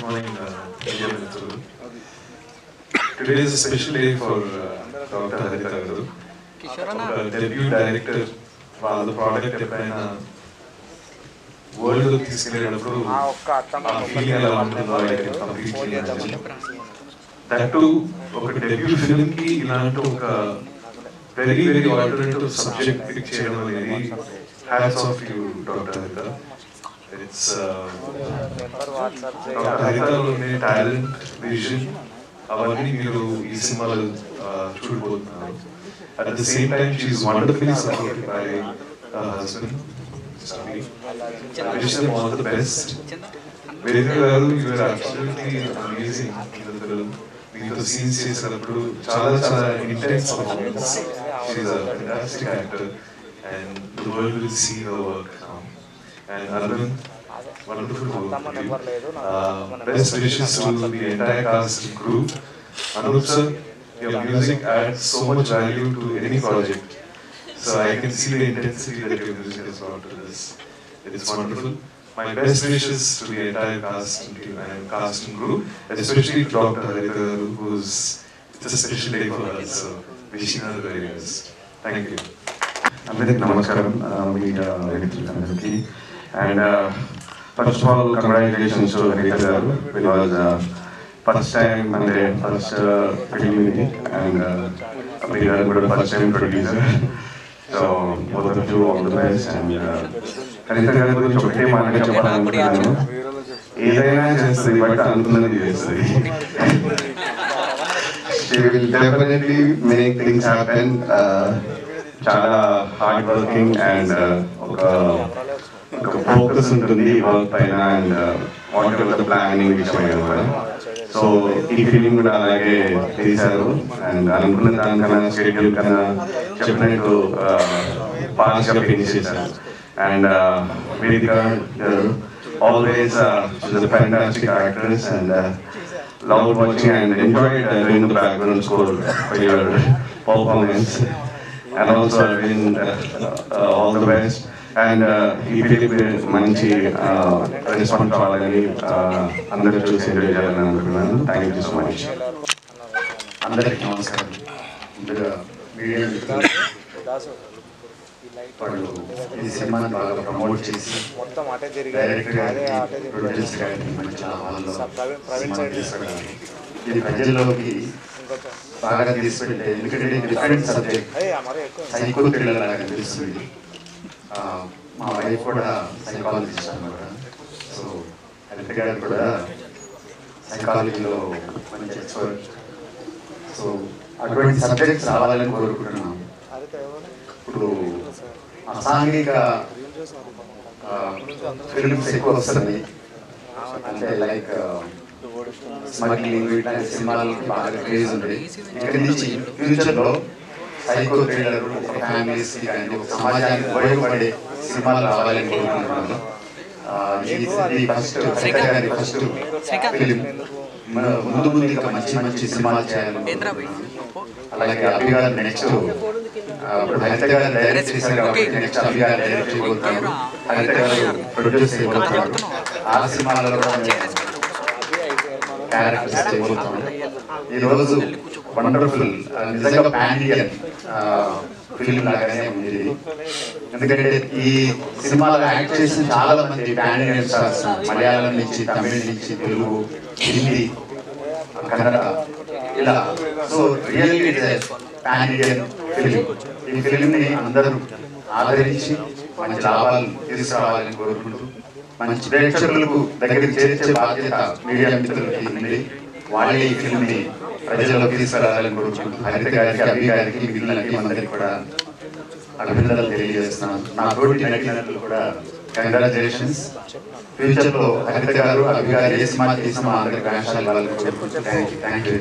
Good morning, India Mithulu. Today is a special day for Dr. Haritha Garu. Debut director, the product ఎప్పుడైనా world లోకి తీసుకెళ్ళినప్పుడు ఆ feeling ఎలా ఉంటుందో completely that ఒక డెబ్యూ ఫిల్మ్ కి ఇలాంటి ఒక very very alternative subject pick చేయడం అనేది hats off you doctor Haritha. It's doctor హరితలోనే టాలెంట్, విజన్ అవన్నీ మీరు ఈ సినిమాలో చూడబోతున్నారు. At the same time, she is wonderfully supported by her husband, Sami. I wish them all the best. Vedika garu, you are absolutely amazing in the film. Meeto scenes chesinappudu chala intense performance. She is a fantastic actor, and the world will see her work now. And Arvind, wonderful work. Best wishes to the entire cast and crew. Anup sir, your music adds so much value to any project. So I can see the intensity that your music has brought to this. It's wonderful. My best wishes to the entire cast and crew, especially to Dr. Haritha, who's it's a special day for us. So wishing her the very best. Thank you. అందరికీ నమస్కారం. And first of all, congratulations to Haritha garu, because first time and first film and we are good first time producer, so both of you all the best. And Haritha garu guరించి ఒకటే మాట చెప్పాలనుకుంటున్నాను, ఏదైనా చేస్తుంది but అనుకున్నది చేస్తుంది. She will definitely make things happen. చాలా hard working and ఒక focus ఉంటుంది వర్క్ పైన, and what ever the planning విషయమైన కూడా. సో ఈ ఫిలిం కూడా అలాగే తీశారు, అండ్ అనుకున్న దానికన్నా షెడ్యూల్ కన్నా చెప్పినట్టు ఫాస్ట్గా ఫినిష్ చేశారు. అండ్ వేదిక గారు always fantastic actors, and love watching and enjoyed doing the background score for your performance. And also Arvind, all the best. And ఈ ఫిలిం మంచి రెస్పాన్స్ రావాలని అందరూ చూసి ఎంజాయ్ చేయాలని అనుకుంటున్నాను. Thank you so much. అందరికీ నమస్కారం. ముందుగా మీడియా వాళ్ళు ఈ సినిమాని బాగా ప్రమోట్ చేసి డైరెక్టర్ గారికి, ప్రొడ్యూసర్ గారికి మంచి లాభాల్లో సినిమా తీసుకురావాలి. ఇది ప్రజల్లోకి బాగా తీసుకెళ్తే, ఎందుకంటే డిఫరెంట్ సబ్జెక్ట్, సైకో థ్రిల్లర్ లాగా అనిపిస్తుంది. మా వైఫ్ కూడా సైకాలజిస్ట్ అన్నమాట. సో హరిత గారు కూడా సైకాలజీలో మంచి ఎక్స్పర్ట్. సో అటువంటి సబ్జెక్ట్స్ రావాలని కోరుకుంటున్నాం. ఇప్పుడు అసాంఘిక ఫిల్మ్స్ ఎక్కువ వస్తుంది, అంటే లైక్ స్మగ్లింగ్, ఇట్లాంటి సినిమాలకి బాగా క్రేజ్ ఉంది. ఇక్కడి నుంచి ఫ్యూచర్లో సైకో థ్రిల్లర్ ఒక ఫ్యామిలీస్కి కానీ ఒక సమాజానికి ఉపయోగపడే సినిమాలు రావాలని కోరుకుంటున్నాను. ఇది ఫస్ట్ హరిత గారి ఫస్ట్ ఫిలిం. ముందు ఇంకా మంచి మంచి సినిమాలు చేయాలనుకుంటున్నాను. అలాగే అభి గారు నెక్స్ట్, ఇప్పుడు హరిత గారు డైరెక్ట్ చేశారు కాబట్టి నెక్స్ట్ అభి గారు డైరెక్ట్ చేయబోతున్నారు, హరిత గారు ప్రొడ్యూస్ చేయబోతున్నారు. ఆ సినిమాలలో కూడా క్యారెక్టర్స్ చేయబోతున్నాం. ఈరోజు వండర్ఫుల్, నిజంగా పాన్ ఇండియన్ ఫిల్మ్ లాగానే ఉంది. ఎందుకంటే ఈ సినిమాలో యాక్ట్ చేసిన చాలా మంది పాన్ ఇండియన్ స్టార్స్, మలయాళం నుంచి, తమిళ నుంచి, తెలుగు, హిందీ, కన్నడ, ఇలా. So really it is pan Indian film. ఈ ఫిల్మ్ని అందరూ ఆదరించి మంచి లాభాలు తీసుకురావాలని కోరుకుంటూ, మంచి ప్రేక్షకులకు దగ్గరికి చేర్చే బాధ్యత మీడియా మిత్రులకి ఉంది. వాళ్ళే ఈ ఫిల్మ్ని ప్రజల్లోకి తీసుకురావాలని కోరుకుంటూ హరిత గారికి, అభి గారికి, మిగిలిన అందరికీ కూడా అభినందనలు తెలియజేస్తున్నాను. నా తోటి నటినట్లు కూడా కంగ్రాచులేషన్స్. ఫ్యూచర్లో హరిత గారు, అభి గారు ఏ సినిమా తీసినా అందరికి వేషాలు ఇవ్వాలని కోరుకుంటూ thank you.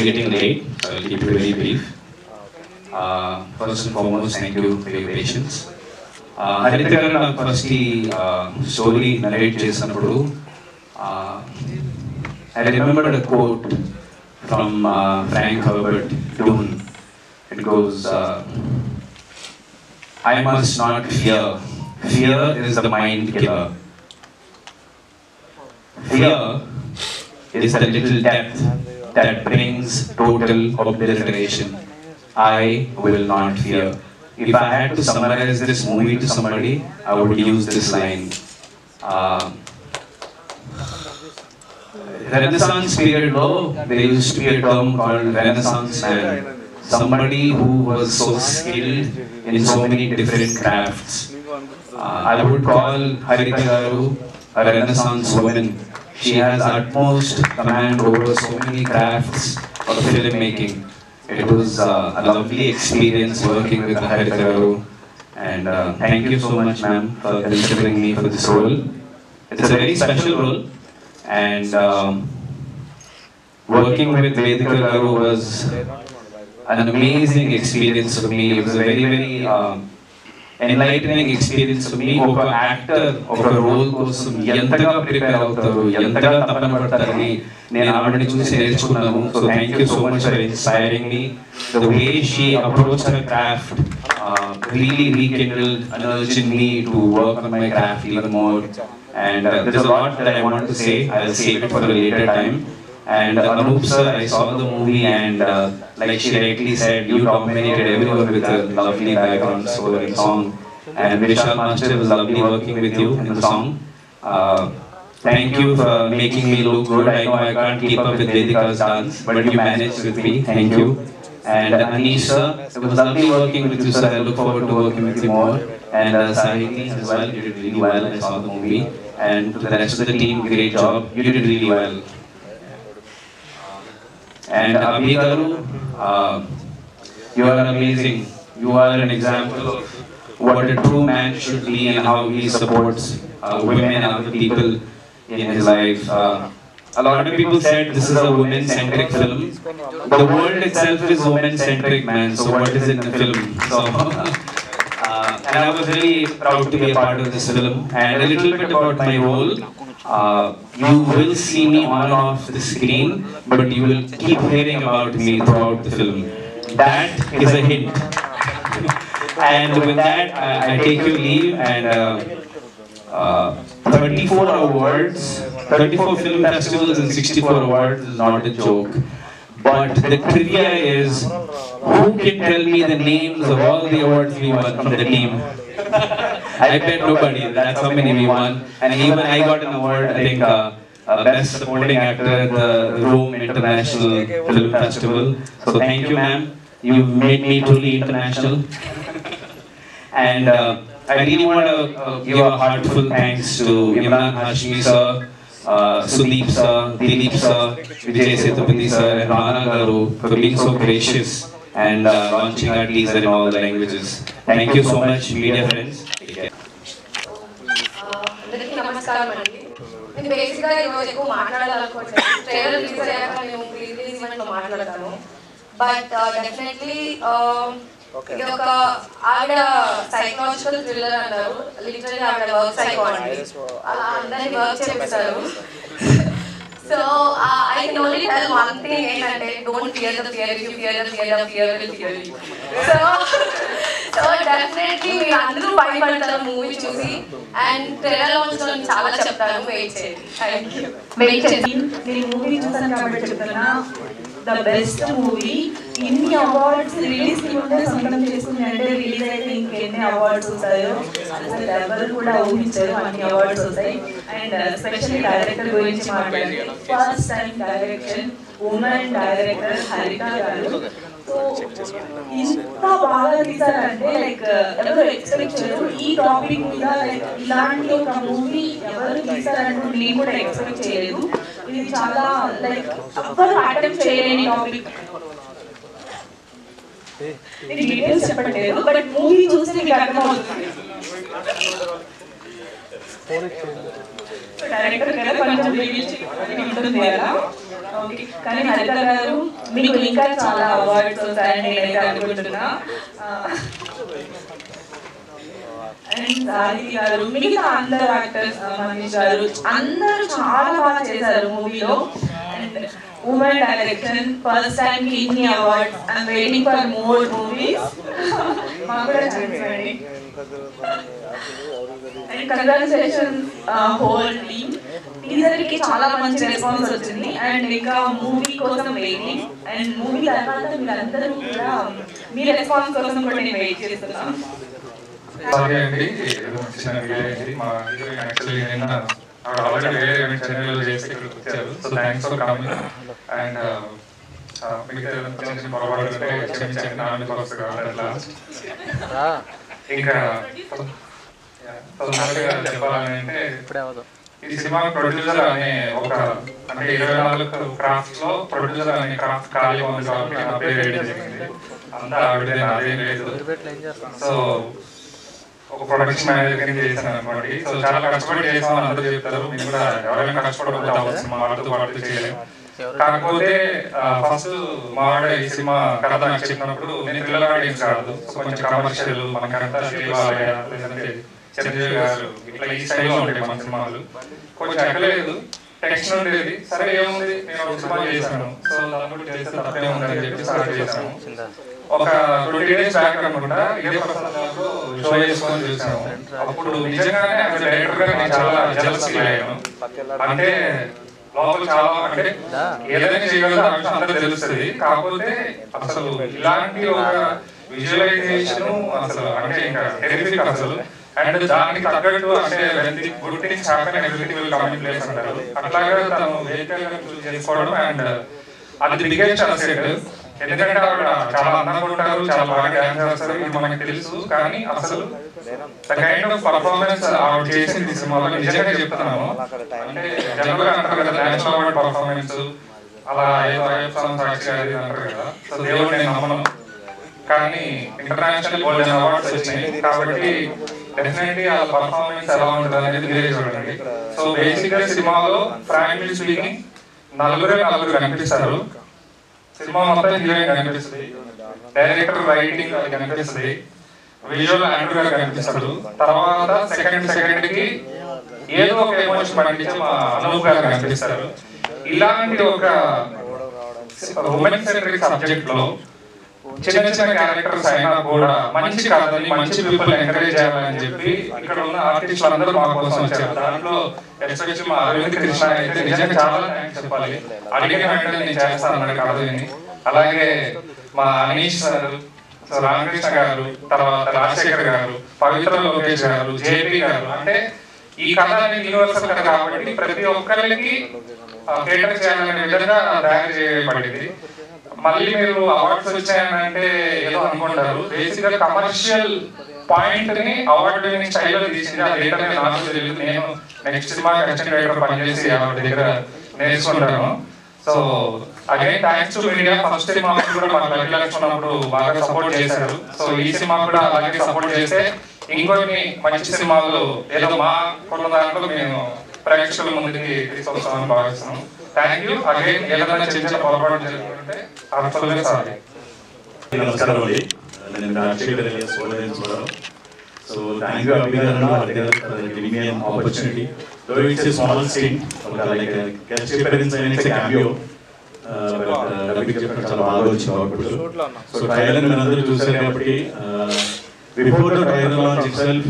Getting late, so I'll keep it very brief. First and foremost, thank you for your patience. హరిత గారు నాకు ఫస్ట్ ఈ స్టోరీ నరేట్ చేసినప్పుడు I remembered a quote from Frank Herbert Dune. It goes, I must not fear. Fear is the mind killer. Fear is the little depth that brings total obliteration. I will not fear. If I had to summarize this movie to somebody, I would use this line. Renaissance period, there used to be a term called Renaissance man. Somebody who was so skilled in so many different crafts. I would call Haritha Garu a Renaissance woman. She has utmost command over so many crafts of filmmaking. It was a lovely experience working with Haritha Garu. And thank you so much, ma'am, for considering me for this role. It's a very special role. And working with Vedika Garu was an amazing experience for me. It was a very, very enlightening experience for me. Oka actor, oka role kosam entaga prepare avutaru, entaga tapana padtarani nenu aavadini chusi nerchukunnanu. So thank you so much for inspiring me. The way she approached her craft really rekindled an urge in me to work on my craft even more. And there's a lot that I want to say. I'll save it for a later time. And Anup sir, I saw the movie and like she rightly said, you dominated everyone with a lovely background score and song. And Vishal Master, it was lovely working with you in the song. Thank you for making me look good. I know I can't keep up with Vedika's dance, but you managed with me. Thank you. And Anish sir, it was lovely working with you sir. I look forward to working with you more. And Sahiti as well, you did really well. I saw the movie. And to the rest of the team, great job. You did really well. And Abhi Garu, you are amazing. You are an example of what a true man should be and how he supports women and other people in his life. A lot of people said this is a women-centric film. The world itself is women-centric, man. So what is it in the film? So, and I was really proud to be a part of this film. And a little bit about my role. You will see me on and off the screen, but you will keep hearing about me throughout the film. That is a hint. And with that, I take your leave and 34 awards, 34 film festivals and 64 awards is not a joke. But the trivia is, who can tell me the names of all the awards we won from the team? I bet nobody. That's how many we won. And even I got an award, I think, Best Supporting Actor at the Rome International Film Festival. So thank you, ma'am. You've made me truly international. And I really want to give a heartfelt thanks to Imran Hashmi sir, Sudeep sir, Dilip sir, Vijay Sethupathi sir, and Rana Garu for being so gracious and launching our teaser in all the languages. Thank you so much, media friends. అందరికీ నమస్కారం అండి. నేను బేసిక్గా ఈరోజు ఎక్కువ మాట్లాడాలనుకోవట్లేదు. Trailer release అయ్యాక నేను pre release ఈవెంట్లో మాట్లాడతాను. బట్ డెఫినెట్లీ ఇది ఒక ఆవిడ సైకలాజికల్ థ్రిల్లర్ అన్నారు. లిటరలీ ఆవిడ వర్క్ సైకో అండి. అలా అందరినీ వర్క్ చేపిస్తారు. So I can only tell one thing ఏంటంటే don't fear the fear. If you fear the fear, the fear will fear you. So definitely మీరు అందరూ భయపడతారు మూవీ చూసి. అండ్ ట్రైలర్ లాంచ్లో నేను చాలా చెప్తాను. వెయిట్ చేయండి. Thank you. వెయిట్ చేయండి. నేను మూవీ చూసాను కాబట్టి చెప్తున్నా, ద బెస్ట్ మూవీ. ఇన్ని అవార్డ్స్ రిలీజ్ ముందే సొంతం చేసుకుని అంటే రిలీజ్ అయితే ఇంకెన్ని అవార్డ్స్ వస్తాయో అసలు ఎవరు కూడా ఊహించారు అన్ని అవార్డ్స్ వస్తాయి. అండ్ స్పెషల్లీ డైరెక్టర్ గురించి మాట్లాడితే first time direction women director హరిత గారు. సో ఇంత బాగా తీసారంటే లైక్ ఎవరు ఎక్స్పెక్ట్ చేయరు. ఈ టాపిక్ మీద లైక్ ఇలాంటి ఒక మూవీ ఎవరు తీసారంటే నేను కూడా ఎక్స్పెక్ట్ చేయలేదు. ఇది చాలా లైక్ ఎవరు అటెంప్ట్ చేయలేని టాపిక్. నేను డీటెయిల్స్ చెప్పట్లేదు, బట్ మూవీ చూస్తే మీకు అర్థమవుతుంది. డైరెక్టర్ కదా కొంచెం ఉంటుంది కదా. ఓకే, కానీ హరిత గారు మీకు ఇంకా చాలా అవార్డ్స్ వస్తాయని నేనైతే అనుకుంటున్నా. అండ్ సాహితి గారు, మిగతా అందరు యాక్టర్స్, మనీష్ గారు అందరూ చాలా బాగా చేశారు మూవీలో. And women direction first time కి ఇన్ని awards. I'm waiting for more movies. మాకు కూడా ఛాన్స్ ఇవ్వండి. And and congratulations whole team. టీజర్కి చాలా మంచి రెస్పాన్స్ వచ్చింది అండ్ ఇంకా మూవీ కోసం వెయిటింగ్ అండ్ మూవీ తర్వాత మీరందరూ కూడా మీ రెస్పాన్స్ కోసం కూడా నేను వెయిట్ చేస్తున్నాను. సారీ అండి, చిన్న అయింది. మా హీరోయిన్ యాక్చువల్లీ నిన్న ఆల్రెడీ వేరే ఈవెంట్ చెన్నైలో చేసి ఇక్కడికి వచ్చారు. So thanks for coming and మిగతా చిన్న చిన్న పొరపాటు ఉంటే క్షమించండి, నా మీద వరుసగా లాస్ట్. ఇంకా చెప్పాలని అంటే ఈ సినిమా ప్రొడ్యూసర్ అనే ఒక అంటే 24 క్రాఫ్ట్స్ లో ప్రొడ్యూసర్ అనే క్రాఫ్ట్ ఖాళీ ఉంది కాబట్టి నా పేరు వేయడం జరిగింది. అంతా ఆవిడే, నాదేం లేదు. సో ఒక ప్రొడక్షన్ మేనేజర్ కింద చేశాను అనుకోండి. సో చాలా కష్టపడి చేసామని అందరూ చెప్తారు. మేము కూడా ఎవరైనా కష్టపడకపోతే అవ్వచ్చు, మా వాళ్ళతో పాటు చేయలేము. కాకపోతే ఫస్ట్ మా వాడ ఈ సినిమా కథ నాకు చెప్పినప్పుడు నేను థ్రిల్లర్ ఆడియన్స్ కాదు, కొంచెం కమర్షియల్, మనకంతా శివాలయ లేదంటే చిరంజీవి గారు ఇట్లా ఈ స్టైల్లో ఉంటాయి మన సినిమాలు. కొంచెం ఎక్కలేదు, టెన్షన్ ఉండేది. సరే ఏముంది, నేను ఒక సినిమా చేశాను, సో దాన్ని కూడా చేస్తే తప్పే ఉందని చెప్పి స్టార్ట్ చేశాను. ఒక 20 days బ్యాక్ అనుకుంటా ఇదే ప్రసాదంలో షో చేసుకొని చూసాము. అప్పుడు నిజంగానే డైరెక్టర్ గా నేను చాలా జెలస్ ఫీల్ అయ్యాను. అంటే లోపల చాలా అంటే ఏదైనా చేయగలదో ఆ విషయం అందరూ తెలుస్తుంది. కాకపోతే అసలు ఇలాంటి ఒక విజువలైజేషన్ అసలు అంటే ఇంకా టెరిఫిక్ అసలు. అండ్ దానికి తగ్గట్టు అంటే good things happen everything will come in place అంటారు. అట్లాగే తను వెహికల్ చేసుకోవడం అండ్ అది బిగ్గెస్ట్ అసెట్. ఎందుకంటే ఆవిడ చాలా అందంగా ఉంటారు, చాలా బాగా డాన్స్ చేస్తారు, ఇది మనకి తెలుసు. కానీ అసలు ద కైండ్ ఆఫ్ పర్ఫార్మెన్స్ ఆవిడ చేసింది సినిమాలో నిజంగా చెప్తున్నాను. అంటే జనరల్గా అంటారు కదా నేషనల్ అవార్డ్ పర్ఫార్మెన్స్ అలా ఏదో సాక్షి అంటారు కదా. సో దేవుడు నేను నమ్మను, కానీ ఇంటర్నేషనల్ గోల్డెన్ అవార్డ్స్ వచ్చినాయి కాబట్టి డెఫినెట్లీ ఆ పర్ఫార్మెన్స్ ఎలా ఉంటుంది అనేది మీరే చూడండి. సో బేసిక్ గా సినిమాలో ఫ్రాంక్లీ స్పీకింగ్ నలుగురు కనిపిస్తారు. సినిమా మొత్తం హీరోయిన్ కనిపిస్తుంది, డైరెక్టర్ రైటింగ్ కనిపిస్తుంది, విజువల్ ఆండ్రూ గారు కనిపిస్తాడు. తర్వాత సెకండ్ కి ఏదో ఒక ఎమోషన్ పండించి మా అనూప్ గారు కనిపిస్తారు. ఇలాంటి ఒక ఉమెన్ సెంట్రిక్ సబ్జెక్ట్ లో చిన్న చిన్న క్యారెక్టర్స్ అయినా కూడా మంచి కథని మంచి పీపుల్ ఎంకరేజ్ చేయాలని చెప్పి ఇక్కడ ఉన్న ఆర్టిస్టులు అందరూ మా కోసం వచ్చారు. దాంట్లో ఎస్పెషల్లీ మా అరవింద్ కృష్ణ అయితే నిజంగా చాలా థ్యాంక్స్ చెప్పాలి. అడిగిన వెంటనే నేను చేస్తాను అన్నాడు కథని. అలాగే మా అనీష్ సార్, రామకృష్ణ గారు, తర్వాత రాజశేఖర్ గారు, పవిత్ర లోకేష్ గారు, జేపీ గారు. అంటే ఈ కథ అనేది యూనివర్సల్ కథ కాబట్టి ప్రతి ఒక్కరికి కేటర్ చేయాలనే విధంగా తయారు చేయబడింది. మళ్ళీ మీరు అవార్డ్స్ వచ్చాయనంటే ఏదో అనుకుంటారు. బేసిక్ గా కమర్షియల్ పాయింట్ ని అవార్డు వినింగ్ స్టైల్లో తీసింది. అది ఏంటనే నాకు తెలియదు. నేను నెక్స్ట్ సినిమా అసిస్టెంట్ డైరెక్టర్ పనిచేసి ఆవిడ దగ్గర నేర్చుకుంటాను. So again thanks to media. First cinema కూడా మాకు లైఫ్ ఉన్నప్పుడు బాగా సపోర్ట్ చేశారు. సో ఈ సినిమా కూడా అలాగే సపోర్ట్ చేస్తే ఇంకొన్ని మంచి సినిమాలు ఏదో మా కొన్న దాంట్లో మేము ప్రేక్షకుల ముందుకి తీసుకొస్తామని భావిస్తున్నాం. Thank you again. ఏదైనా చిన్న పొరపాటు జరుగుతుంటే అర్థంగా సారీ. నమస్కారం అండి, నేను రాజశేఖర్ ఎలియాస్ సోదరుడు. సో థ్యాంక్ యూ అభిగారు giving me an opportunity. Though it's a small scene, like a guest appearance and it's a cameo. రవికి చెప్పినట్టు చాలా బాగా వచ్చింది అవుట్పుట్. సో ట్రైలర్ మీరు అందరూ చూసారు కాబట్టి before the trailer launch itself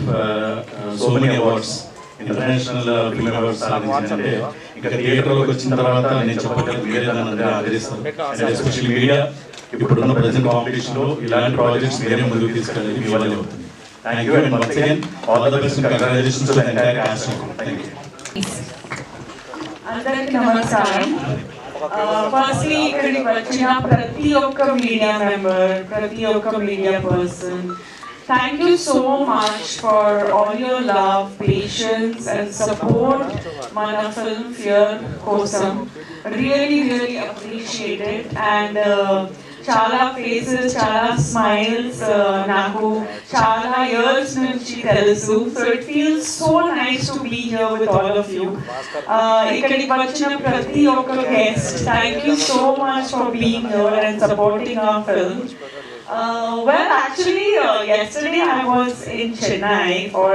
so many awards, international film awards సాధించిందంటే ఇంకా థియేటర్లోకి వచ్చిన తర్వాత నేను చెప్పగలను మీరే దాన్ని అందరూ ఆదరిస్తారు. అండ్ ఎస్పెషల్లీ మీడియా ఇప్పుడున్న ప్రజెంట్ కాంపిటీషన్ లో ఇలాంటి ప్రాజెక్ట్స్ మీరే ముందుకు తీసుకెళ్ళాలి, మీ వల్లే అవుతుంది. Thank you and once again all the best and congratulations to the entire cost. Thank you. అందరికీ నమస్కారం. ఫస్ట్లీ ఇక్కడికి వచ్చిన ప్రతి ఒక్క మీడియా మెంబర్, ప్రతి ఒక్క media person, thank you so much for all your love, patience and support mana film Fear kosam. Really appreciate it. And chala faces, chala smiles naku chala years nunchi telusu. So it feels so nice to be here with all of you. Ikkadi vachina prati okka guest, thank you so much for being here and supporting our film. Well, actually, yesterday I was in Chennai for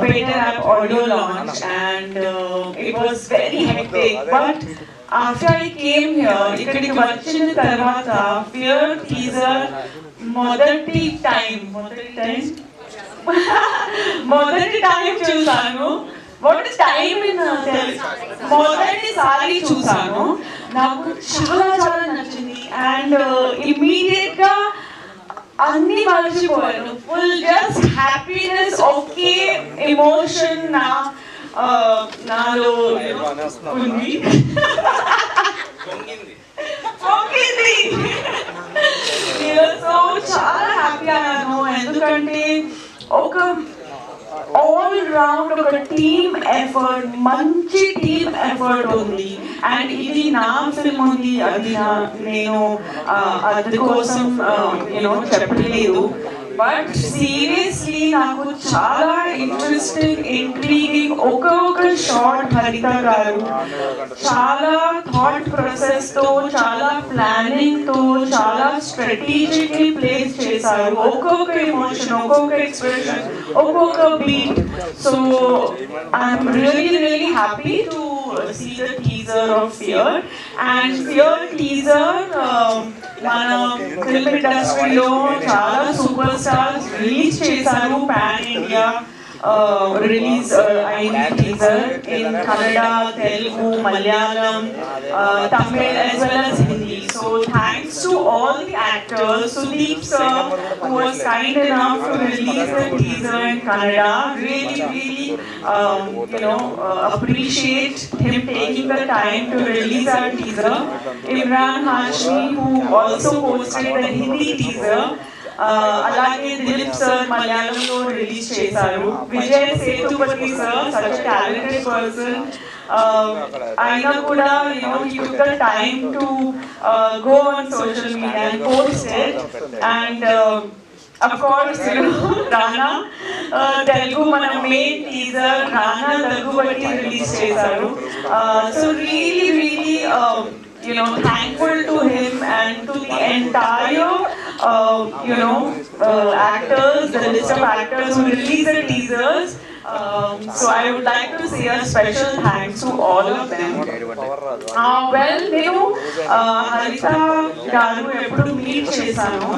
Painter App audio launch, and it was very hectic. But after I came here, ikkadiki vachina tarvata Fear teaser మొదటి time మొదటి time చూసాను. మొదటిసారి చూసాను, నాకు చాలా చాలా నచ్చింది. And immediate గా అన్ని మర్చిపోయాను. ఫుల్ జస్ట్ హ్యాపీనెస్, ఒకే ఎమోషన్ నాలో ఉంది. సో చాలా హ్యాపీ అయ్యాను, ఎందుకంటే ఒక ఆల్ రౌండ్ ఒక టీమ్ ఎఫర్ట్, మంచి టీమ్ ఎఫర్ట్ ఉంది. అండ్ ఇది నా ఫిల్మ్ ఉంది, అది నేను అది కోసం చెప్పలేదు. బట్ సీరియస్లీ నాకు చాలా ఇంట్రెస్టింగ్, ఇంట్రీగింగ్, ఒక షార్ట్ హరిత గారు చాలా థాట్ ప్రాసెస్ తో, చాలా ప్లానింగ్ తో, చాలా స్ట్రాటజికల్లీ ప్లేస్ చేశారు. ఒక్కొక్క ఎమోషన్, ఒక్కొక్క ఎక్స్ప్రెషన్, ఒక్కొక్క beat. So I'm really happy to see the teaser of Fear. And Fear teaser మన ఫిల్మ్ ఇండస్ట్రీలో చాలా సూపర్ స్టార్స్ రిలీజ్ చేశారు. పాన్ ఇండియా రిలీజ్ అయిన teaser in Kannada, Telugu, Malayalam, Tamil as well as Hindi. So thanks to all the actors, Sudeep sir who was kind enough to release the teaser in Kannada. Really appreciate him taking the time to release our teaser. Imran Hashmi who also posted the Hindi teaser. అలాగే Dilip sir మలయాళంలో release చేశారు. Vijay Sethupathi sir, such a talented person, అయినా కూడా he took the time to go on social media and post it. And of course Rana Telugu మన main teaser రానా దగ్గుబట్టి release చేశారు. So really thankful to him and to the entire actors, the list of actors who released the teasers. So I would like to say a special thanks to all of them. Well, నేను హరిత గారు ఎప్పుడు meet చేశాను,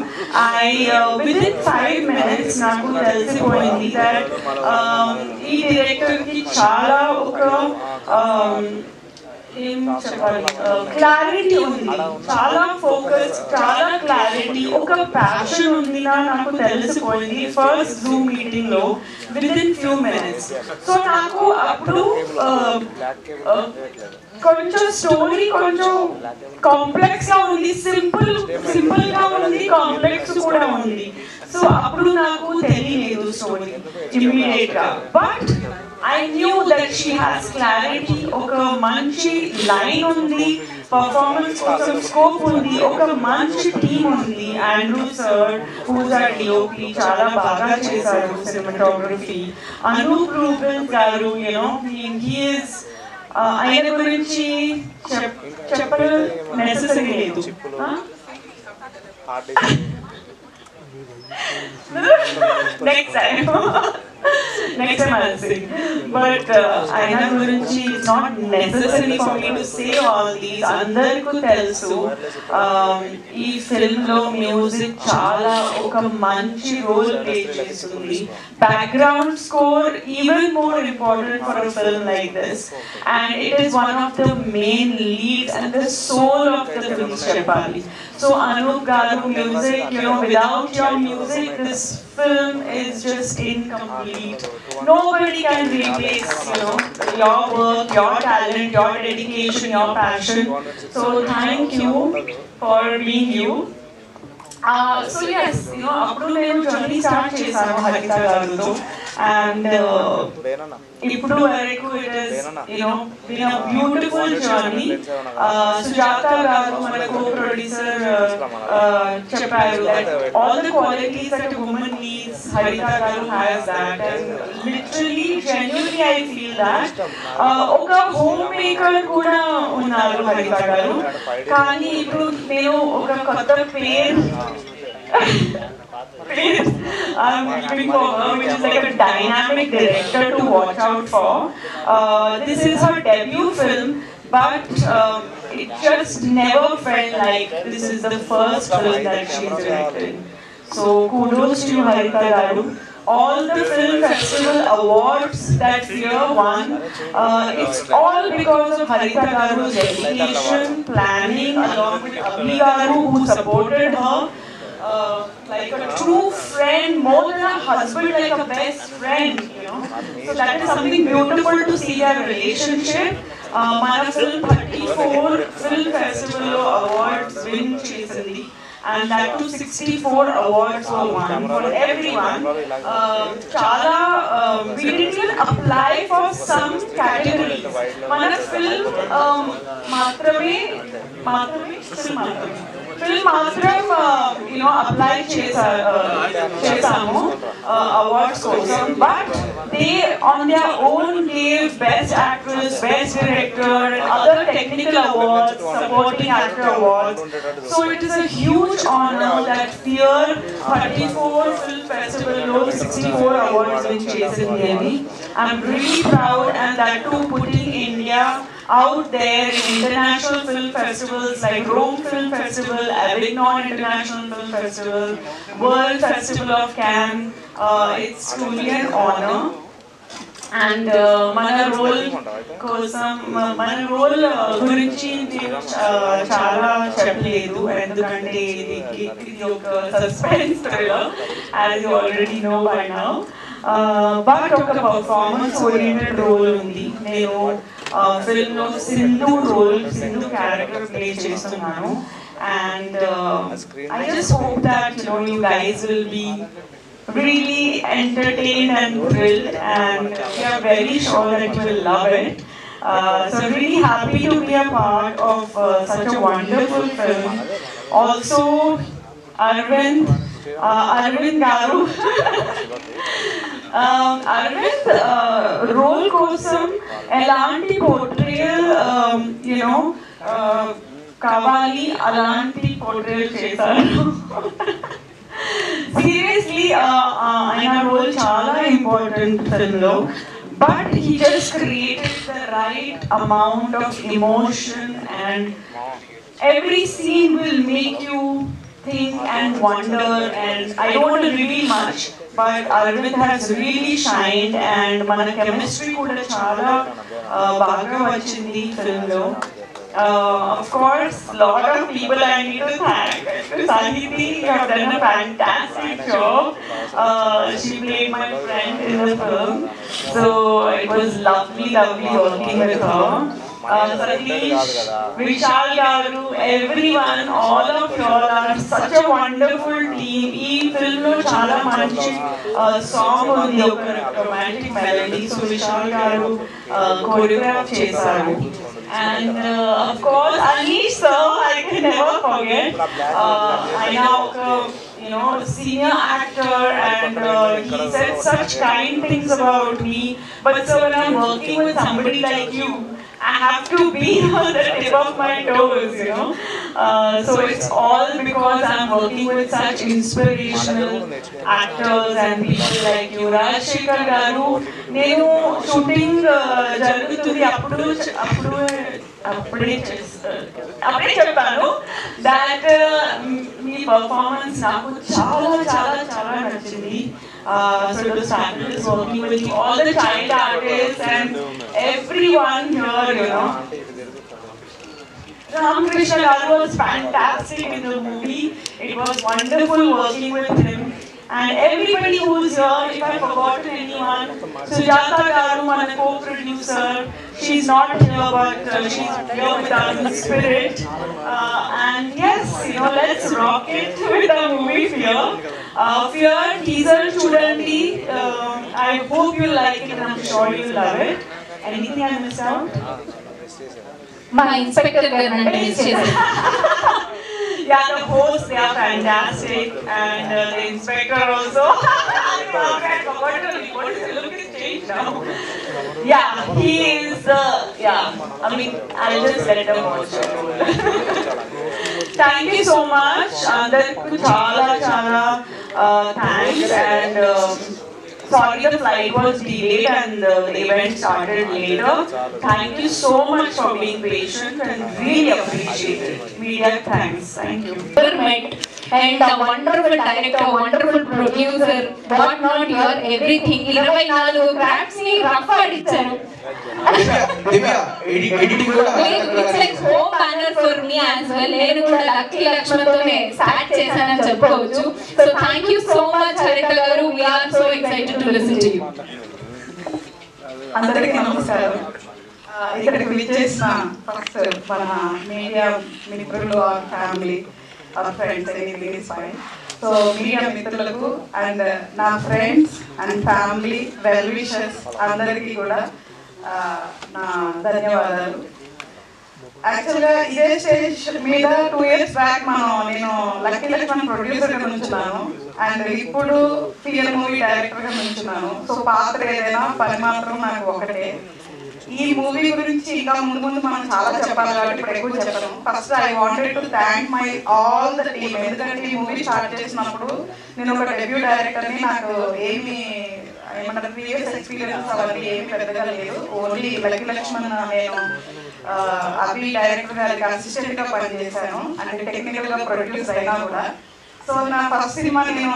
within 5 minutes నాకు తెలిసిపోయింది that ఈ డైరెక్టర్కి చాలా ఒక క్లారిటీ ఉంది, చాలా ఫోకస్, చాలా క్లారిటీ, ఒక ప్యాషన్ ఉంది నాకు తెలిసిపోయింది ఫస్ట్ జూమ్ మీటింగ్ లో విదిన్ ఫ్యూ మినిట్స్. సో నాకు అప్పుడు కొంచెం స్టోరీ కొంచెం కాంప్లెక్స్ గా ఉంది, సింపుల్ గా ఉంది, కాంప్లెక్స్ కూడా ఉంది. సో అప్పుడు నాకు తెలియలేదు స్టోరీ ఇమ్మీడియట్ గా. But I knew that she has clarity, ఒక మంచి లైన్ ఉంది, పర్ఫార్మెన్స్ కోసం స్కోప్ ఉంది, ఒక మంచి టీమ్ ఉంది. Andrew sir who's our DOP చాలా బాగా చేశారు సినిమాటోగ్రఫీ. అనూప్ రూబెన్ గారు he is ఆయన గురించి చెప్పడం నెసెసరీ లేదు. Next time I'll sing. But Aina gurinchi, it's not necessary for me to say all these. Andarku telusu ee film lo music chaala oka manchi role play chestundi. Background score even more important for a film like this, and it is one of the main leads and the soul of the film Chepali. So Anup garu music, without your music this film is just incomplete. Nobody can replace your work, your talent, your dedication, your passion. So thank you for being you. So yes, appudu nenu journey start chesanu Harita garuto, and ఇప్పుడు వరకు it is been a beautiful journey. Sujata garu మన co-producer చెప్పారు that all the qualities that a woman needs, Harita garu has that, and literally genuinely I feel that ఒక home maker కూడా ఉన్నారు Harita garu. కానీ ఇప్పుడు నేను ఒక కొత్త పేరు I'm looking for her, which is like a dynamic director to watch out for. This is her debut film, but it just never felt like this is the first film that she's directed. So kudos to Harita garu. all the film festival awards that Fear won. It's all because of Haritha Garu's dedication, planning, along with Abhi Garu, who supported her. Like a true friend, more than a husband, like a best friend, you know. So that is something beautiful to see their relationship. Mana Film 34 Film Festival Awards win Chesandi. And that too 64 awards were won for everyone. Chala, we didn't even apply for some categories. Mana Film Film matram, you know, apply chesamu awards kosam, but they on their own gave Best Actress, Best Director, and other technical awards, supporting actor awards. So it is a huge honor that Fear 34 Film Festival won 64 awards in Jason Devi. I'm really proud, and that too putting India out there in international film festivals like Rome Film Festival, Avignon International Film Festival, World Festival of Cannes. It's truly an honor. And mana role gurinchi chala cheppaledu endukante idi oka suspense thriller, as you already know by now. But oka performance oriented role undi. Nenu film lo Sindhu character play chestunnanu, and I just hope that, you know, you guys will be really entertained and thrilled, and we are very sure that you will love it. So really happy to be a part of such a wonderful film. Also, Arvind Garu. Arvind role kosam elanti portrayal, you know, kavali alanti portrayal chesaru. Seriously, ఆయన role చాలా important film lo, but he just created the right amount of emotion, and every scene will make you think and wonder. And I don't want to reveal much, but Arvind has really shined, and మన chemistry కూడా చాలా బాగా వచ్చింది film lo. Of course, lot of people I need to thank. Sahiti, you have done a fantastic job. She played my friend in the film, so it was lovely working with her. Satish, Vishal Garu, everyone, all of you all are such a wonderful team. Ee film lo chala manchi song undi, oka romantic melody, so Vishal Garu choreograph chesaru. And of course, Anish sir, I can never forget. I now, you know, senior actor, and he said such kind things about me. But sir, when I'm working with somebody like you, I have to be on the tip of my toes, you know. So it's all because I'm working with such inspirational actors and people like you. Rajshekhar Garu, nenu shooting jarugutundi appude cheppanu that me performance నాకు చాలా నచ్చింది. So to start is working with all the child artists and everyone here, you know. Ram Krishna Garu was fantastic in the movie. It was wonderful working with him. And everybody who's here, if I've forgotten anyone, Sujata Garu, my co-producer, she's not here, but she's here with us in spirit. And yes, you know, let's rock it with the movie Fear. Fear teaser chudandi. I hope you like it, and I'm sure you'll love it. Anything I missed out? My inspector Garnante is Yeah, the hosts, they are fantastic, and the inspector also. I forgot to report his look is changed now. Yeah, he is, I mean, I'll just let them watch it. Thank you so much. Andarku chala thanks, and sorry the flight was delayed and the event started later. Thank you so much for being patient, and really appreciate it. Media, thanks. Thank you. met and a wonderful director, wonderful producer, what not, you are everything. 24 crafts ni rough adicharu. It's like home banner for me as well. Nenu kuda Lucky Lakshman tone start chesanu cheppochu. So thank you so much Haritha garu. We are so excited to listen to you. అందరికీ నమస్కారం. ఇక్కడికి విచ్చేసిన first మన media మిత్రులు, family, friends, anything fine. So media మిత్రులకు and నా friends and family well wishers అందరికీ కూడా నా ధన్యవాదాలు. యాక్చువల్గా ఇదే స్టేజ్ మీద 2 years బ్యాక్ నేను లక్కీ లక్ష్మణ్ ప్రొడ్యూసర్గా నుంచున్నాను అండ్ ఇప్పుడు ఫియర్ మూవీ డైరెక్టర్గా నుంచున్నాను. సో పాత్ర ఏదైనా పని మాత్రం నాకు ఒకటే. ఈ మూవీ గురించి ఇంకా ముందు మనం చాలా చెప్పాలి కాబట్టి ఇప్పుడు ఎక్కువ చెప్పను. First I wanted to thank my all the team. ఎందుకంటే ఈ మూవీ స్టార్ట్ చేసినప్పుడు నేను ఒక డెబ్యూ డైరెక్టర్ని, నాకు ఏమంటారు ప్రీవియస్ ఎక్స్పీరియన్స్ అవన్నీ ఏమి పెద్దగా లేదు. ఓన్లీ లక్కీ లక్ష్మణ్ నేను అవి డైరెక్టర్ గారికి అసిస్టెంట్గా పనిచేశాను అంటే టెక్నికల్గా ప్రొడ్యూస్ అయినా కూడా. సో నా ఫస్ట్ సినిమా నేను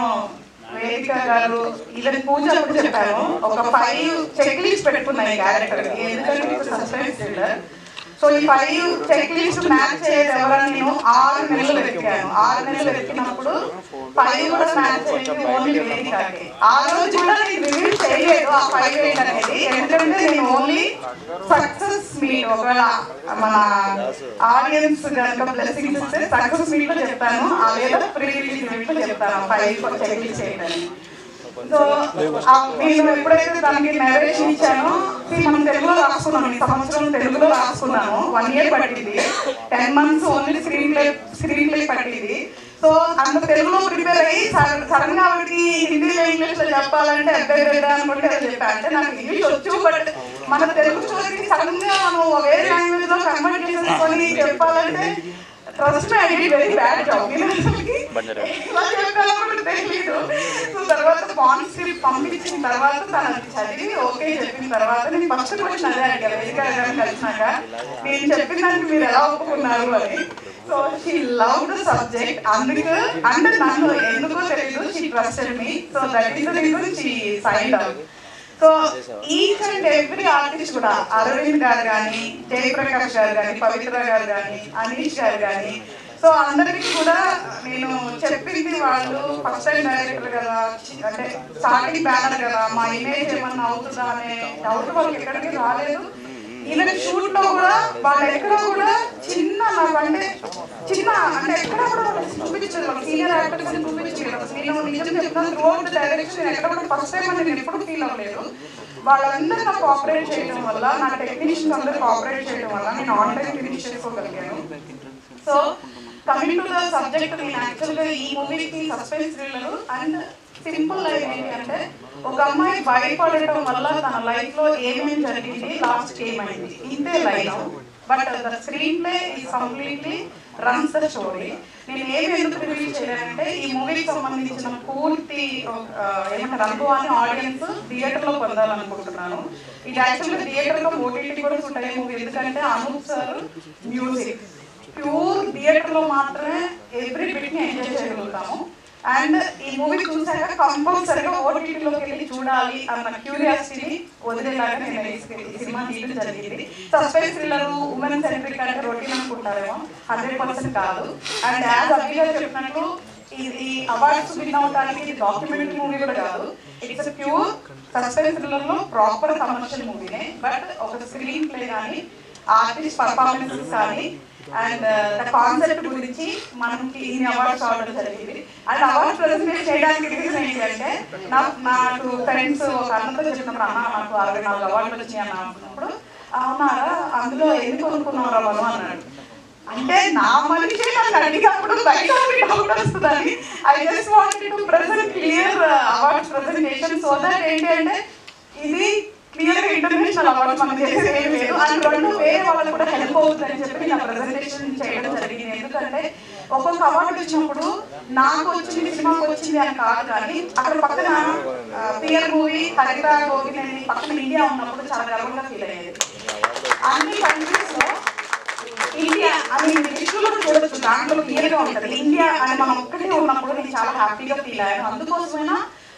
వేదిక గారు ఈవెన్ పూజ అప్పుడు చెప్పాను, ఒక 5 చెక్ లిస్ట్ పెట్టుకున్నాను ఈ క్యారెక్టర్కి, ఎందుకంటే సస్పెన్స్ థ్రిల్లర్. సో ఈ 5 చెక్ లిస్ట్ మ్యాచ్ చేసేది ఎవరని నేను 6 నెలలు వెతికాను. 6 నెలలు వెతికినప్పుడు 5 కూడా మ్యాచ్ చేసి ఓన్లీ వేదికకి. ఆ రోజు కూడా నేను రివ్యూ చేయలేదు ఆ 5 ఏంటనేది, ఎందుకంటే నేను ఓన్లీ సక్సెస్ మీట్, ఒకవేళ మన ఆడియన్స్ కనుక బ్లెస్సింగ్స్ ఇస్తే సక్సెస్ మీట్ లో చెప్తాను, లేదా ప్రీ రిలీజ్ మీట్ లో చెప్తాను 5 చెక్ లిస్ట్ చేయడానికి. సో నేను ఎప్పుడైతే దానికి నెరేషన్ ఇచ్చానో మనం తెలుగులో రాసుకున్నాను. ఈ సంవత్సరం తెలుగులో రాసుకున్నాను. 1 year పట్టింది. 10 months ఓన్లీ స్క్రీన్ ప్లే పట్టింది. సో అంత తెలుగులో ప్రిపేర్ అయ్యి సడన్ గా ఆవిడకి హిందీలో ఇంగ్లీష్ లో చెప్పాలంటే అబ్బాయి అనుకుంటే అది చెప్పా. అంటే నాకు ఇంగ్లీష్ వచ్చు, బట్ మన తెలుగు స్టోరీని సడన్ గా మనం వేరే లాంగ్వేజ్ లో కన్వర్ట్ చేసేసుకొని చెప్పాలంటే trust me, I did very bad job. తెలియదు. సో తర్వాత స్పాన్స్ స్క్రిప్ట్ పంపించిన తర్వాత తను చదివి ఓకే చెప్పిన తర్వాత నేను ఫస్ట్ క్వశ్చన్ అదే అడిగా వేదిక గారిని కలిసినాక, నేను చెప్పిన దానికి మీరు ఎలా ఒప్పుకున్నారు అని. So she love the subject. అందుకు అంటే నన్ను ఎందుకో తెలీదు, she trusted me. So that is the reason she signed up. So each and every artist కూడా, అరవింద్ గారు కానీ, జయప్రకాష్ గారు కానీ, పవిత్ర గారు కానీ, అనీష్ గారు కానీ, సో అందరికీ కూడా నేను చెప్పింది వాళ్ళు ఫస్ట్ టైం డైరెక్టర్ కదా, అంటే స్టార్టింగ్ బ్యానర్ కదా, మా ఇమేజ్ ఏమన్నా అవుతుందా అనే డౌట్ వాళ్ళకి ఎక్కడికి రాలేదు. ఈవెన్ షూట్ లో కూడా వాళ్ళు ఎక్కడ కూడా చిన్న నాకంటే అంటే ఎక్కడ కూడా చూపించారు, సీనియర్ యాక్టర్స్ చూపించారు. నేను నిజం చెప్తాను, త్రూఅవుట్ డైరెక్షన్ ఎక్కడ కూడా ఫస్ట్ టైం అని నేను ఎప్పుడు ఫీల్ అవ్వలేదు. వాళ్ళందరూ నాకు కోఆపరేట్ చేయడం వల్ల, నా టెక్నీషియన్స్ అందరూ కోఆపరేట్ చేయడం వల్ల నేను ఆన్ టైం ఫినిష్ చేసుకోగలిగాను. So coming to the subject, నేను యాక్చువల్గా ఈ మూవీకి suspense thriller and simple life ఏంటి అంటే, ఒక అమ్మాయి భయపడటం వల్ల తన లైఫ్ లో ఏమేమి జరిగింది, లాస్ట్ ఏమైంది, ఇంతే life. But the screen play is completely runs the story. నేను ఏమి ఎందుకు రిలీజ్ చేయాలంటే, ఈ మూవీకి సంబంధించిన పూర్తి ఏమంటారు అనుభవాన్ని ఆడియన్స్ థియేటర్ లో పొందాలనుకుంటున్నాను. ఇది యాక్చువల్గా థియేటర్ లో ఓటీటీ కూడా ఉంటాయి మూవీ, ఎందుకంటే Anoop sir music pure theatre లో మాత్రమే ఎవ్రీ బిట్ ని ఎంజాయ్ చేయగలుగుతాము. అండ్ ఈ మూవీ చూసాక కంపల్సరీగా ఓటీటీలోకి వెళ్ళి చూడాలి అన్న క్యూరియాసిటీని వదిలేలాగా నేను ఈ సినిమా తీయడం జరిగింది. సస్పెన్స్ థ్రిల్లర్, ఉమెన్ సెంట్రిక్ అంటే రొటీన్ అనుకుంటారేమో, 100% కాదు. అండ్ యాజ్ అభిగా చెప్పినట్లు ఈ అవార్డ్స్ విన్ అవడానికి ఇది డాక్యుమెంటరీ మూవీ కూడా కాదు. ఇట్స్ ప్యూర్ సస్పెన్స్ థ్రిల్లర్ లో ప్రాపర్ కమర్షియల్ మూవీనే. బట్ ఒక స్క్రీన్ ప్లే కానీ, ఆర్టిస్ట్ పర్ఫార్మెన్సెస్ కానీ అండ్ ద కాన్సెప్ట్ గురించి మనకి ఇన్ని అవార్డ్స్ రావడం జరిగింది. అండ్ అవార్డ్స్ ప్రెజెంట్ చేయడానికి రీజన్ ఏంటంటే, నాకు ఫ్రెండ్స్ ఒక అన్నతో చెప్పినప్పుడు, అన్న నాకు 64 అవార్డులు వచ్చినాయి అన్న అనుకున్నప్పుడు, అవునారా అందులో ఎందుకు కొనుక్కున్నారా మనం అన్నాడు. అంటే నా మనిషి నాకు అడిగినప్పుడు బయట డౌట్ వస్తుందని I just wanted to present clear awards presentation. So that ఏంటి అంటే, ఇది క్లియర్ ఇంటర్నేషనల్ అవార్డ్స్ మనం చేసేది ఏం లేదు, అండ్ రెండు వేరే వాళ్ళకి కూడా హెల్ప్ అవుతుందని చెప్పి నా ప్రెజెంటేషన్ చేయడం జరిగింది. ఎందుకంటే ఒక్కొక్క అవార్డు వచ్చినప్పుడు నాకు వచ్చింది సినిమాకి వచ్చింది అని కాదు, కానీ అక్కడ పక్కన పియర్ మూవీ, హరిత గోవింద్ పక్కన ఇండియా ఉన్నప్పుడు చాలా గర్వంగా ఫీల్ అయ్యేది. అన్ని కంట్రీస్ లో ఇండియా అని విశ్వ యాక్చువల్గా చూడొచ్చు, దాంట్లో క్లియర్గా ఉంటుంది ఇండియా అని మనం ఒక్కటే ఉన్నప్పుడు నేను చాలా హ్యాపీగా ఫీల్ అయ్యాను. అందుకోసమైనా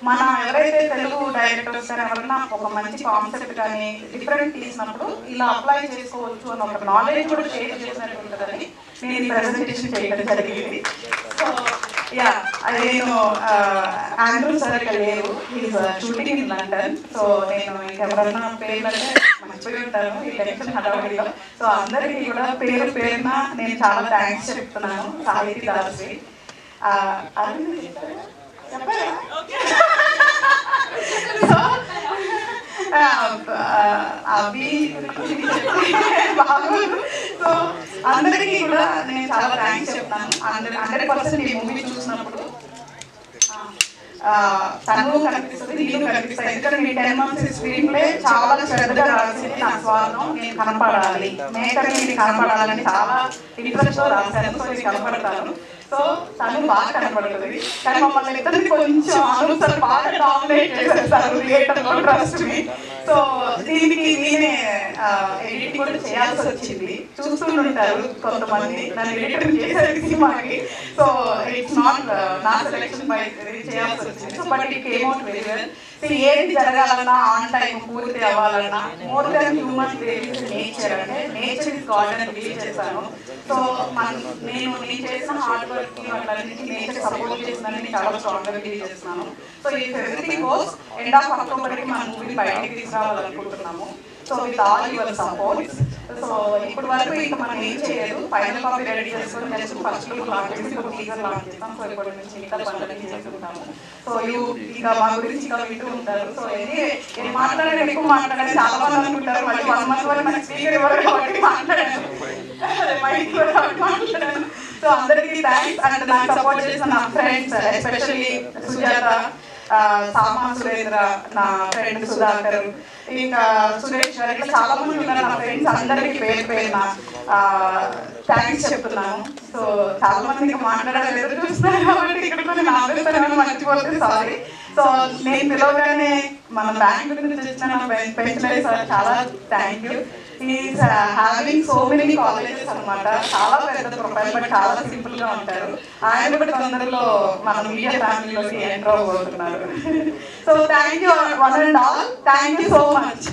మన ఎవరైతే తెలుగు డైరెక్టర్స్ కానీ ఎవరైనా ఒక మంచి కాన్సెప్ట్ కానీ డిఫరెంట్ తీసినప్పుడు ఇలా అప్లై చేసుకోవచ్చు అని ఒక నాలెడ్జ్ కూడా షేర్ చేసినట్టు ఉంటుందని నేను ప్రెజెంటేషన్ చేయడం జరిగింది. సో యా, నేను ఆండ్రూ సార్ ఇక్కడ లేరు, is shooting in London. So నేను ఇంకెవరన్నా పేర్లు అంటే మర్చిపోయి ఉంటాను ఈ టెన్షన్ హడావిడిలో. సో అందరికీ కూడా పేరున నేను చాలా థ్యాంక్స్ చెప్తున్నాను. సాహితీ దాసి అవి బాగు. సో అందరికీ కూడా నేను చాలా థ్యాంక్స్ చెప్తాను. 100% ఈ మూవీ చూసినప్పుడు తను కనిపిస్తుంది, నేను కనిపిస్తాను. ఎందుకంటే నేను 10 months స్క్రీన్ ప్లే చాలా శ్రద్ధగా రాసింది. నా స్వార్థం నేను కనపడాలి, మేకర్ నేను కనపడాలని చాలా ఇంట్రెస్ట్తో రాశాను. సో నేను కనపడతాను. సో తను బాగా కనపడుతుంది, కానీ మమ్మల్ని ఇద్దరిని కొంచెం అనుసరి బాగా డామినేట్ చేసేస్తారు థియేటర్లో, ట్రస్ట్ మీ. సో దీనికి నేనే ఎడిట్ కూడా చేయాల్సి వచ్చింది. చూస్తుంటారు కొంతమంది నన్ను ఎడిటర్ చేసేది సినిమాకి. సో ఇట్స్ నాట్ నా సెలెక్షన్ బై చేయాల్సి వచ్చింది. So but it came out very well. ఏది జరగాలన్నా ఆన్ టైం పూర్తి అవ్వాలన్నా more than human babies nature, అంటే నేచర్ ఇస్ గాడ్ అని బిలీవ్ చేశాను. సో నేను చేసిన హార్డ్ వర్క్ అట్లన్నింటికి నేచర్ సపోర్ట్ చేసిందని చాలా స్ట్రాంగ్గా బిలీవ్ చేస్తున్నాను. సో ఈ ఎవ్రీథింగ్ గోస్ ఎండ్ ఆఫ్ అక్టోబర్కి మన మూవీ బయటికి తీసుకురావాలనుకుంటున్నాము. So with all your supports. So ఇప్పటి వరకు ఇంకా మనం ఏం చేయలేదు, ఫైనల్ కాపీ రెడీ చేసుకొని జస్ట్ ఫస్ట్ లుక్ లాంచ్ చేసి ఒక టీజర్ లాంచ్ చేస్తాం. సో ఇప్పటి నుంచి మిగతా పనులన్నీ చేసుకుంటాము. సో ఇంకా మా గురించి ఇంకా వింటూ ఉంటారు. సో ఎక్కువ మాట్లాడాలి చాలా మంది అనుకుంటారు, మళ్ళీ 1 month వరకు నాకు స్పీకర్ ఇవ్వరు కాబట్టి మాట్లాడాను, మైక్ కూడా మాట్లాడాను. సో అందరికీ థ్యాంక్స్. అండ్ నాకు సపోర్ట్ చేసిన నా ఫ్రెండ్స్, ఎస్పెషల్లీ సుజాత, సామా సురేంద్ర, నా ఫ్రెండ్ సుధాకర్, ఇంకా సురేష్ గారు, ఇట్లా చాలా మంది ఉన్నారు నా ఫ్రెండ్స్. అందరికీ పేరున థ్యాంక్స్ చెప్తున్నాను. సో చాలా మంది ఇంకా మాట్లాడాలి ఎదురు చూస్తున్నారు కాబట్టి ఇక్కడ కొన్ని ఆలోచన మర్చిపోతే సారీ. సో నేను పిలవగానే మన బ్యాంక్ నుంచి వచ్చిన పెంచలేదు సార్, చాలా thank you. Is having so many colleges అనమాట, చాలా పెద్ద ప్రొఫైల్ బట్ చాలా సింపుల్ గా ఉంటారు. ఆయన కూడా తొందరలో మన మీడియా ఫ్యామిలీలోకి ఎంటర్ అవ్వబోతున్నారు. So thank you one and all, thank you so much.